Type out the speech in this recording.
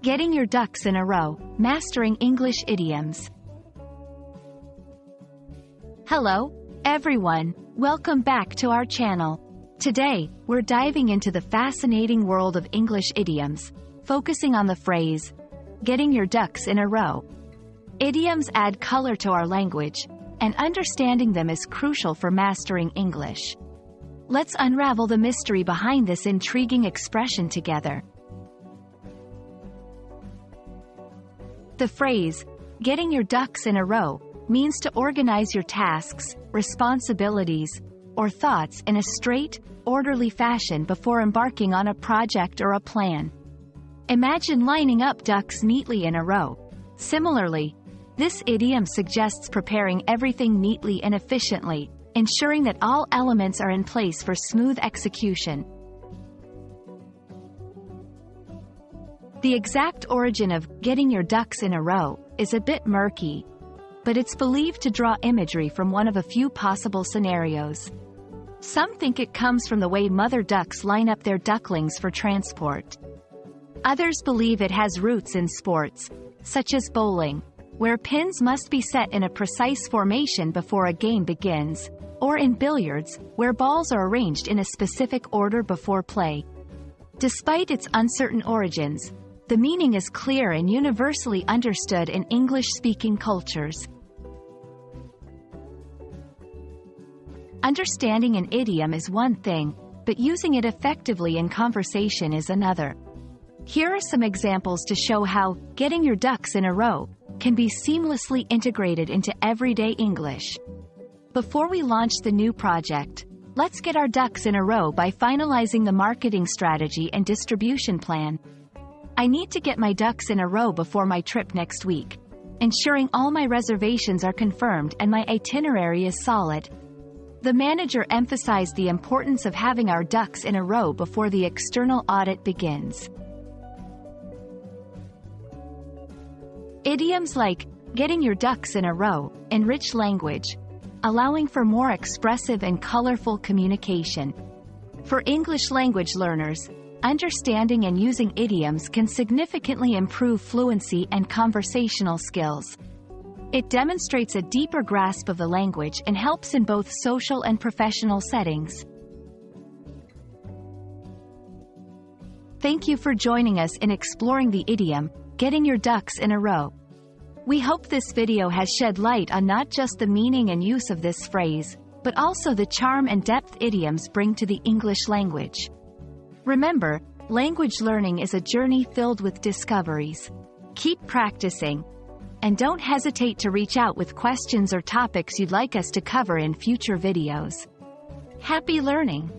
Getting your ducks in a row, mastering English idioms. Hello, everyone. Welcome back to our channel. Today, we're diving into the fascinating world of English idioms, focusing on the phrase, getting your ducks in a row. Idioms add color to our language, and understanding them is crucial for mastering English. Let's unravel the mystery behind this intriguing expression together. The phrase, getting your ducks in a row, means to organize your tasks, responsibilities, or thoughts in a straight, orderly fashion before embarking on a project or a plan. Imagine lining up ducks neatly in a row. Similarly, this idiom suggests preparing everything neatly and efficiently, ensuring that all elements are in place for smooth execution. The exact origin of getting your ducks in a row is a bit murky, but it's believed to draw imagery from one of a few possible scenarios. Some think it comes from the way mother ducks line up their ducklings for transport. Others believe it has roots in sports, such as bowling, where pins must be set in a precise formation before a game begins, or in billiards, where balls are arranged in a specific order before play. Despite its uncertain origins, the meaning is clear and universally understood in English-speaking cultures. Understanding an idiom is one thing, but using it effectively in conversation is another. Here are some examples to show how getting your ducks in a row can be seamlessly integrated into everyday English. Before we launch the new project, let's get our ducks in a row by finalizing the marketing strategy and distribution plan. I need to get my ducks in a row before my trip next week, ensuring all my reservations are confirmed and my itinerary is solid. The manager emphasized the importance of having our ducks in a row before the external audit begins. Idioms like getting your ducks in a row enrich language, allowing for more expressive and colorful communication. For English language learners, understanding and using idioms can significantly improve fluency and conversational skills. It demonstrates a deeper grasp of the language and helps in both social and professional settings. Thank you for joining us in exploring the idiom, getting your ducks in a row. We hope this video has shed light on not just the meaning and use of this phrase, but also the charm and depth idioms bring to the English language. Remember, language learning is a journey filled with discoveries. Keep practicing, and don't hesitate to reach out with questions or topics you'd like us to cover in future videos. Happy learning!